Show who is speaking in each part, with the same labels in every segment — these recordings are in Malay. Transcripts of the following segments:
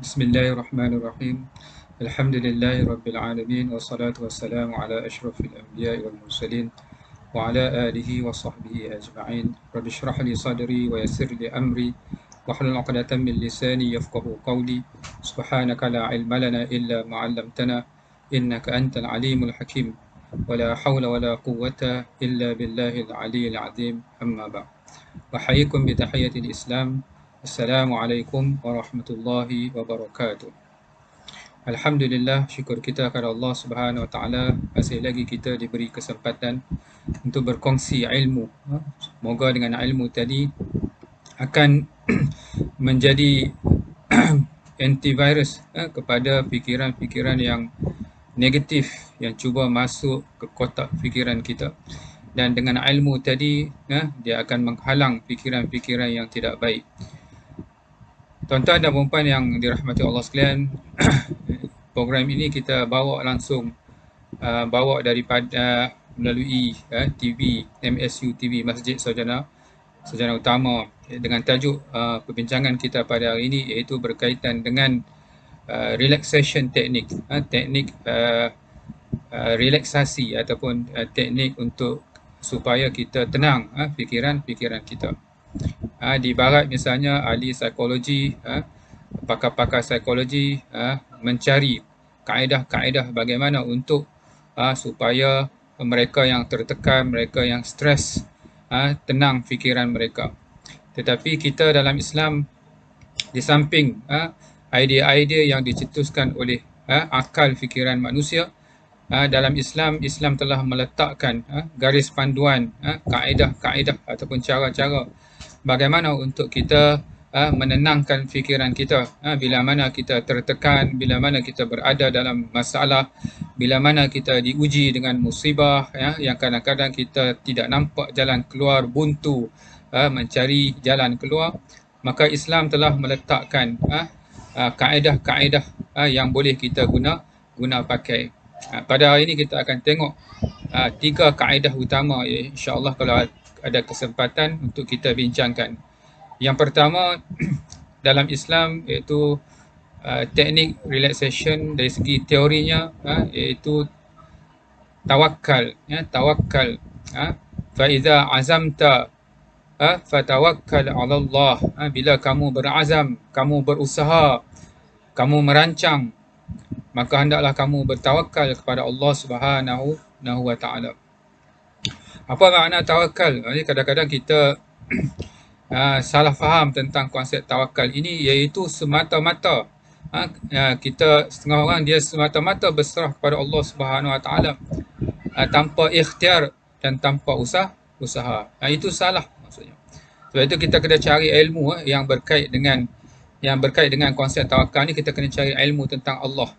Speaker 1: Bismillahirrahmanirrahim. Alhamdulillahi Rabbil Alamin. Wassalatu wassalamu ala ashrafil anbiya'i wal mursalin wa ala alihi wa sahbihi ajma'in. Rabbi shrah li sadri wa yassir li amri wahlul 'uqdatam min lisani yafqahu qawli. Subhanaka la ilma lana illa ma 'allamtana innaka antal alimul hakim. Wa la hawla wa la quwwata illa billahil aliyyil 'azim. Amma ba'd. Wahayyikum bi tahiyyatil Islam. Assalamualaikum warahmatullahi wabarakatuh. Alhamdulillah, syukur kita kepada Allah Subhanahu Wa Taala, masih lagi kita diberi kesempatan untuk berkongsi ilmu. Semoga dengan ilmu tadi akan menjadi antivirus kepada fikiran-fikiran yang negatif yang cuba masuk ke kotak fikiran kita. Dan dengan ilmu tadi, dia akan menghalang fikiran-fikiran yang tidak baik. Tuan-tuan dan puan-puan yang dirahmati Allah sekalian, program ini kita bawa langsung, bawa daripada melalui TV, MSU TV, Masjid Sarjana Utama, dengan tajuk perbincangan kita pada hari ini iaitu berkaitan dengan relaxation teknik, teknik relaksasi ataupun teknik untuk supaya kita tenang fikiran-fikiran kita. Di barat misalnya ahli psikologi, pakar-pakar psikologi mencari kaedah-kaedah bagaimana untuk supaya mereka yang tertekan, mereka yang stres, tenang fikiran mereka. Tetapi kita dalam Islam, di samping idea-idea yang dicetuskan oleh akal fikiran manusia, dalam Islam telah meletakkan garis panduan, kaedah-kaedah ataupun cara-cara bagaimana untuk kita menenangkan fikiran kita bila mana kita tertekan, bila mana kita berada dalam masalah, bila mana kita diuji dengan musibah, yang kadang-kadang kita tidak nampak jalan keluar, buntu mencari jalan keluar. Maka Islam telah meletakkan kaedah-kaedah yang boleh kita guna pakai. Pada hari ini kita akan tengok 3 kaedah utama, insya-Allah kalau ada kesempatan untuk kita bincangkan. Yang pertama dalam Islam iaitu teknik relaxation dari segi teorinya, iaitu tawakal, tawakal. Fa iza azamta fatawakkal 'ala Allah. Bila kamu berazam, kamu berusaha, kamu merancang, maka hendaklah kamu bertawakal kepada Allah Subhanahu wa Taala. Apa makna tawakal? Kadang-kadang kita salah faham tentang konsep tawakal ini, iaitu semata-mata kita, setengah orang dia semata-mata berserah kepada Allah Subhanahu Wa Taala tanpa ikhtiar dan tanpa usaha. Itu salah maksudnya. Sebab itu kita kena cari ilmu yang berkait dengan konsep tawakal ni. Kita kena cari ilmu tentang Allah.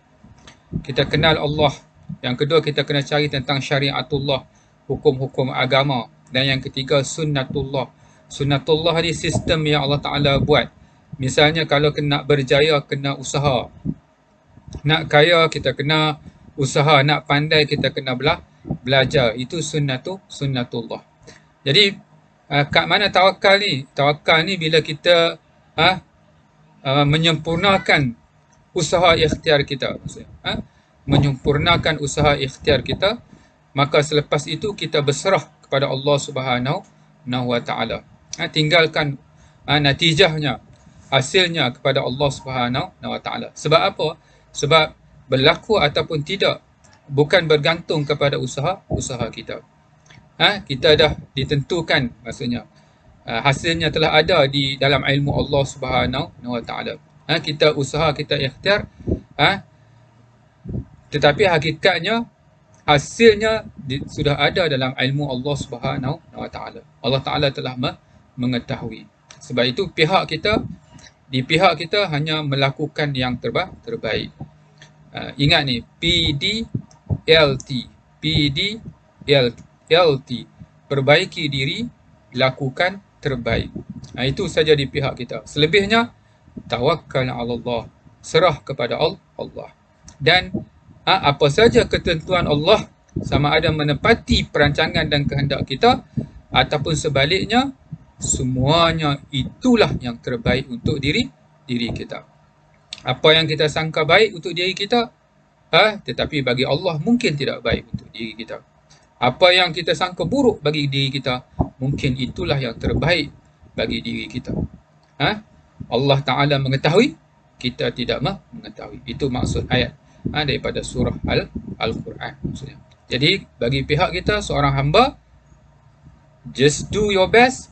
Speaker 1: Kita kenal Allah. Yang kedua, kita kena cari tentang syariatullah, hukum-hukum agama. Dan yang ketiga, sunnatullah. Sunnatullah ni sistem yang Allah Ta'ala buat. Misalnya kalau nak berjaya, kena usaha. Nak kaya, kita kena usaha. Nak pandai, kita kena belajar. Itu sunnatullah. Jadi, kat mana tawakal ni? Tawakal ni bila kita menyempurnakan usaha ikhtiar kita. Menyempurnakan usaha ikhtiar kita, maka selepas itu kita berserah kepada Allah Subhanahu wa Taala. Tinggalkan natijahnya, hasilnya kepada Allah Subhanahu wa Taala. Sebab apa? Sebab berlaku ataupun tidak bukan bergantung kepada usaha kita. Kita dah ditentukan, maksudnya hasilnya telah ada di dalam ilmu Allah Subhanahu wa Taala. Kita usaha, kita ikhtiar, tetapi hakikatnya hasilnya sudah ada dalam ilmu Allah Subhanahu wa Taala. Allah Taala telah mengetahui. Sebab itu di pihak kita hanya melakukan yang terbaik. Ingat ni, PDLT, perbaiki diri, lakukan terbaik. Itu saja di pihak kita. Selebihnya tawakkal 'ala Allah, serah kepada Allah. Dan apa saja ketentuan Allah, sama ada menepati perancangan dan kehendak kita ataupun sebaliknya, semuanya itulah yang terbaik untuk diri kita. Apa yang kita sangka baik untuk diri kita, tetapi bagi Allah mungkin tidak baik untuk diri kita. Apa yang kita sangka buruk bagi diri kita, mungkin itulah yang terbaik bagi diri kita. Allah Ta'ala mengetahui, kita tidak mengetahui. Itu maksud ayat daripada surah Al-Quran. Maksudnya. Jadi bagi pihak kita, seorang hamba, just do your best.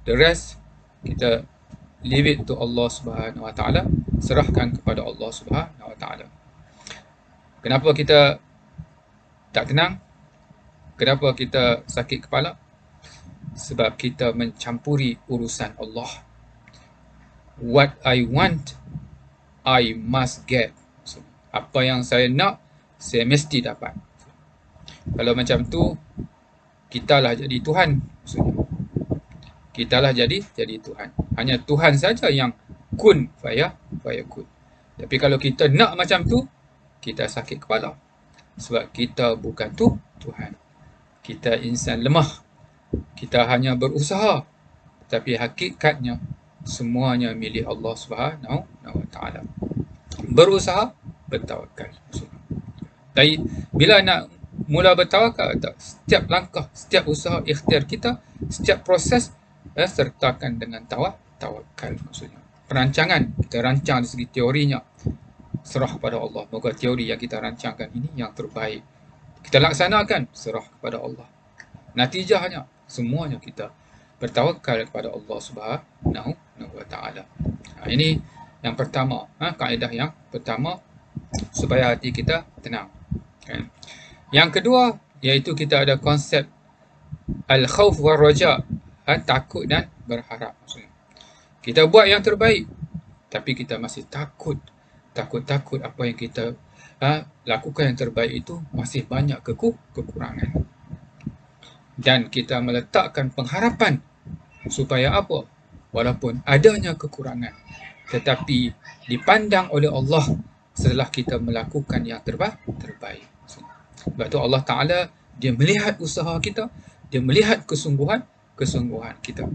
Speaker 1: The rest, kita leave it to Allah Subhanahu Wa Ta'ala. Serahkan kepada Allah Subhanahu Wa Ta'ala. Kenapa kita tak tenang? Kenapa kita sakit kepala? Sebab kita mencampuri urusan Allah. What I want, I must get. Apa yang saya nak, saya mesti dapat. Kalau macam tu, kitalah jadi Tuhan. Kitalah jadi Tuhan. Hanya Tuhan saja yang kun fayakun. Tapi kalau kita nak macam tu, kita sakit kepala. Sebab kita bukan Tuhan. Kita insan lemah. Kita hanya berusaha. Tapi hakikatnya, semuanya milik Allah Subhanahu Wa Ta'ala. Berusaha, bertawakal. Tapi bila nak mula bertawakal, setiap langkah, setiap usaha ikhtiar kita, setiap proses, sertakan dengan tawakal. Maksudnya perancangan kita rancang dari segi teorinya, serah kepada Allah. Moga teori yang kita rancangkan ini yang terbaik. Kita laksanakan, serah kepada Allah. Natijahnya, semuanya kita bertawakal kepada Allah Subhanahu Wa Ta'ala. Ini yang pertama, kaedah yang pertama, supaya hati kita tenang. Yang kedua, iaitu kita ada konsep al-khawf wa raja, takut dan berharap. Kita buat yang terbaik, tapi kita masih takut apa yang kita lakukan yang terbaik itu masih banyak kekurangan. Dan kita meletakkan pengharapan supaya apa? Walaupun adanya kekurangan, tetapi dipandang oleh Allah setelah kita melakukan yang terbaik. Sebab tu Allah Ta'ala, dia melihat usaha kita, dia melihat kesungguhan kita.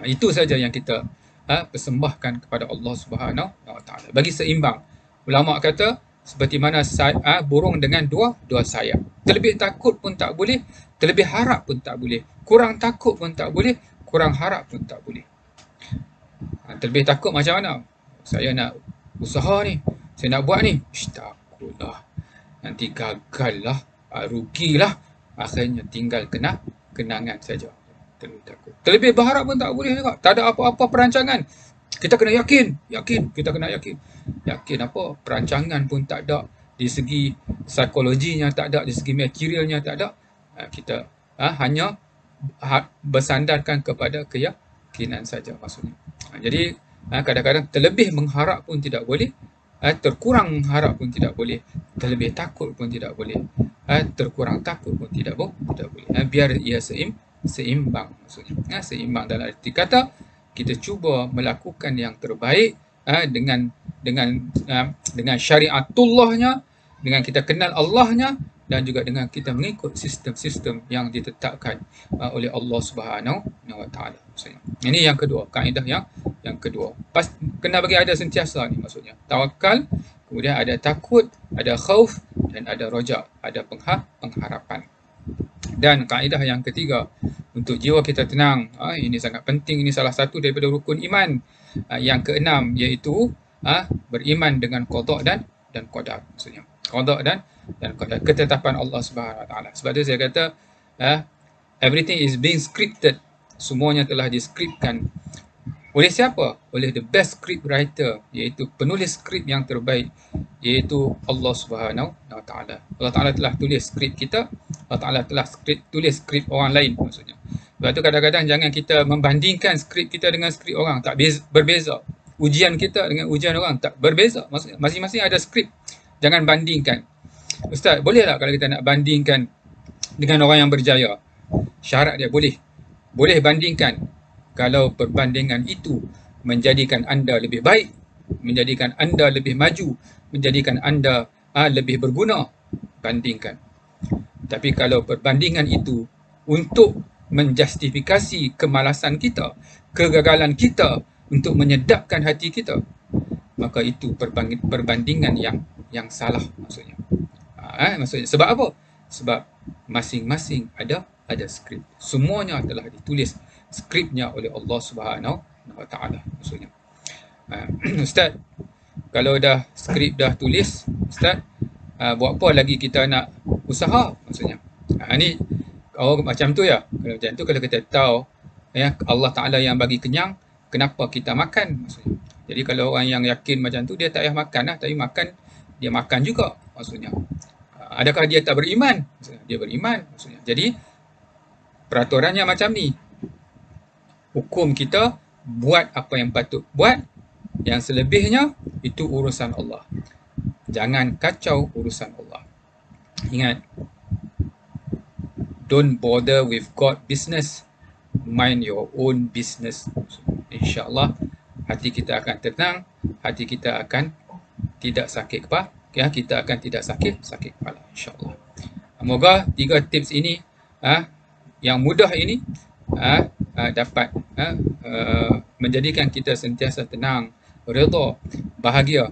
Speaker 1: Itu saja yang kita persembahkan kepada Allah Subhanahu Wa Ta'ala. Bagi seimbang. Ulama kata, seperti mana burung dengan dua sayap. Terlebih takut pun tak boleh, terlebih harap pun tak boleh. Kurang takut pun tak boleh, kurang harap pun tak boleh. Terlebih takut macam mana? Saya nak usaha ni, saya nak buat ni. Takutlah. Nanti gagal lah, rugilah. Akhirnya tinggal kenangan saja. Terlebih takut. Terlebih berharap pun tak boleh juga. Tak ada apa-apa perancangan. Kita kena yakin. Kita kena yakin. Yakin apa? Perancangan pun tak ada. Di segi psikologinya tak ada. Di segi materialnya tak ada. Kita hanya bersandarkan kepada keyakinan saja maksudnya. Jadi kadang-kadang terlebih mengharap pun tidak boleh. Terkurang mengharap pun tidak boleh. Terlebih takut pun tidak boleh. Terkurang takut pun tidak boleh. Biar ia seimbang maksudnya. Seimbang dalam arti kata, kita cuba melakukan yang terbaik dengan syariatullahnya, dengan kita kenal Allahnya, dan juga dengan kita mengikut sistem-sistem yang ditetapkan oleh Allah Subhanahu Wa Ta'ala. Ini yang kedua, kaedah yang kedua. Kena bagi ada sentiasa ni maksudnya. Tawakal, kemudian ada takut, ada khauf, dan ada roja, ada pengharapan. Dan kaedah yang ketiga, untuk jiwa kita tenang, ini sangat penting, ini salah satu daripada rukun iman. Yang keenam, iaitu beriman dengan qada dan qadar. Maksudnya qada dan qadar, ketetapan Allah Subhanahu Wa Ta'ala. Sebab tu saya kata everything is being scripted. Semuanya telah diskripkan. Oleh siapa? Oleh the best script writer, iaitu penulis skrip yang terbaik, iaitu Allah Subhanahu Wa Ta'ala. Allah Ta'ala telah tulis skrip kita, Allah Ta'ala telah tulis skrip orang lain maksudnya. Sebab tu kadang-kadang jangan kita membandingkan skrip kita dengan skrip orang, tak berbeza. Ujian kita dengan ujian orang tak berbeza. Maksudnya masing-masing ada skrip. Jangan bandingkan. Ustaz, boleh tak kalau kita nak bandingkan dengan orang yang berjaya? Syarat dia boleh. Boleh bandingkan. Kalau perbandingan itu menjadikan anda lebih baik, menjadikan anda lebih maju, menjadikan anda lebih berguna, bandingkan. Tapi kalau perbandingan itu untuk menjustifikasi kemalasan kita, kegagalan kita, untuk menyedapkan hati kita, maka itu perbandingan yang salah maksudnya. Maksudnya sebab apa? Sebab masing-masing ada skrip. Semuanya telah ditulis skripnya oleh Allah Subhanahu wa taala maksudnya. Ustaz, kalau dah skrip dah tulis, Ustaz, buat apa lagi kita nak usaha maksudnya. Ni macam tu ya. Kalau macam tu, kalau kita tahu ya Allah Taala yang bagi kenyang, kenapa kita makan maksudnya. Jadi kalau orang yang yakin macam tu, dia tak payah makan lah, tapi makan dia makan juga maksudnya. Adakah dia tak beriman? Maksudnya, dia beriman maksudnya. Jadi peraturannya macam ni. Hukum kita buat apa yang patut buat, yang selebihnya itu urusan Allah. Jangan kacau urusan Allah. Ingat, don't bother with God business, mind your own business. InsyaAllah hati kita akan tenang, hati kita akan tidak sakit kepala, ya, kita akan tidak sakit kepala, insyaAllah. Moga 3 tips ini yang mudah ini dapat menjadikan kita sentiasa tenang, redha, bahagia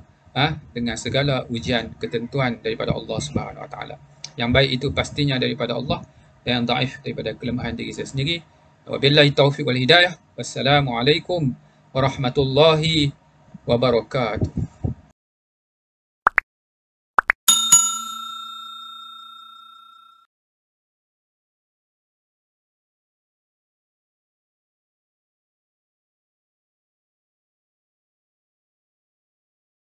Speaker 1: dengan segala ujian ketentuan daripada Allah Subhanahu wa taala. Yang baik itu pastinya daripada Allah, dan yang dhaif daripada kelemahan diri saya sendiri. Wabillahi taufiq wal hidayah. Wassalamualaikum warahmatullahi wabarakatuh.